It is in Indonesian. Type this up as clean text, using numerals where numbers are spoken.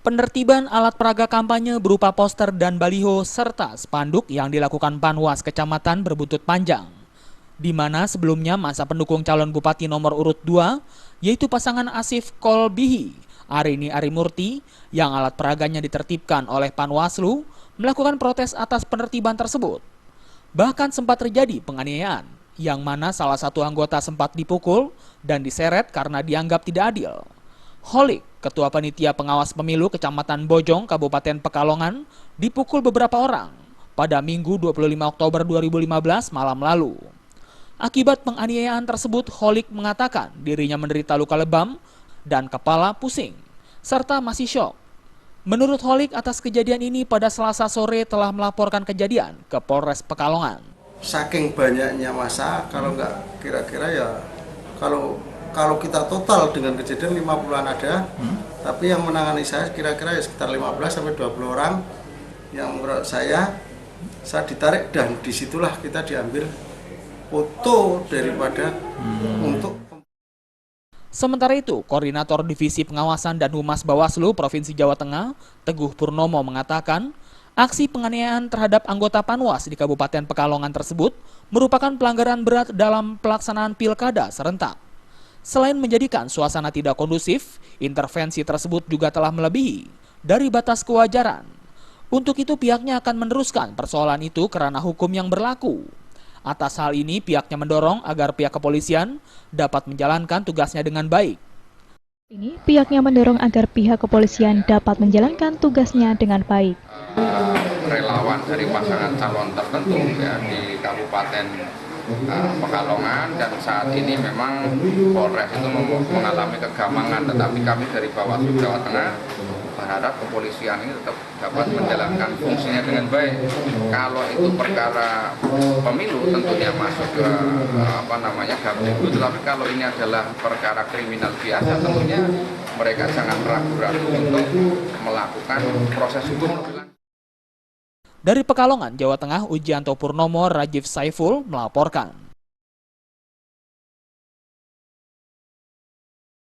Penertiban alat peraga kampanye berupa poster dan baliho serta spanduk yang dilakukan Panwas Kecamatan berbuntut panjang, di mana sebelumnya masa pendukung calon bupati nomor urut 2, yaitu pasangan Asif Kolbihi, Arini Arimurti, yang alat peraganya ditertibkan oleh Panwaslu, melakukan protes atas penertiban tersebut. Bahkan sempat terjadi penganiayaan, yang mana salah satu anggota sempat dipukul dan diseret karena dianggap tidak adil. Holik, Ketua Panitia Pengawas Pemilu Kecamatan Bojong, Kabupaten Pekalongan, dipukul beberapa orang pada Minggu 25 Oktober 2015 malam lalu. Akibat penganiayaan tersebut, Holik mengatakan dirinya menderita luka lebam dan kepala pusing, serta masih syok. Menurut Holik, atas kejadian ini pada Selasa sore telah melaporkan kejadian ke Polres Pekalongan. Saking banyaknya masa, kalau nggak kira-kira ya, kalau kita total dengan kejadian 50-an ada, tapi yang menangani saya kira-kira ya sekitar 15-20 orang yang menurut saya ditarik dan disitulah kita diambil foto daripada untuk. Sementara itu, Koordinator Divisi Pengawasan dan Humas Bawaslu Provinsi Jawa Tengah, Teguh Purnomo mengatakan, aksi penganiayaan terhadap anggota Panwas di Kabupaten Pekalongan tersebut merupakan pelanggaran berat dalam pelaksanaan pilkada serentak. Selain menjadikan suasana tidak kondusif, intervensi tersebut juga telah melebihi dari batas kewajaran. Untuk itu pihaknya akan meneruskan persoalan itu karena hukum yang berlaku. Atas hal ini pihaknya mendorong agar pihak kepolisian dapat menjalankan tugasnya dengan baik. Pihaknya mendorong agar pihak kepolisian dapat menjalankan tugasnya dengan baik. Relawan dari pasangan calon tertentu ya di Kabupaten Pekalongan, dan saat ini memang Polres itu mengalami kegamangan, tetapi kami dari Bawaslu Jawa Tengah berharap kepolisian ini tetap dapat menjalankan fungsinya dengan baik. Kalau itu perkara pemilu tentunya masuk ke Gabdegu, tetapi kalau ini adalah perkara kriminal biasa tentunya mereka jangan ragu-ragu untuk melakukan proses hukum. Dari Pekalongan, Jawa Tengah, Ujianto Purnomo, Rajiv Saiful melaporkan.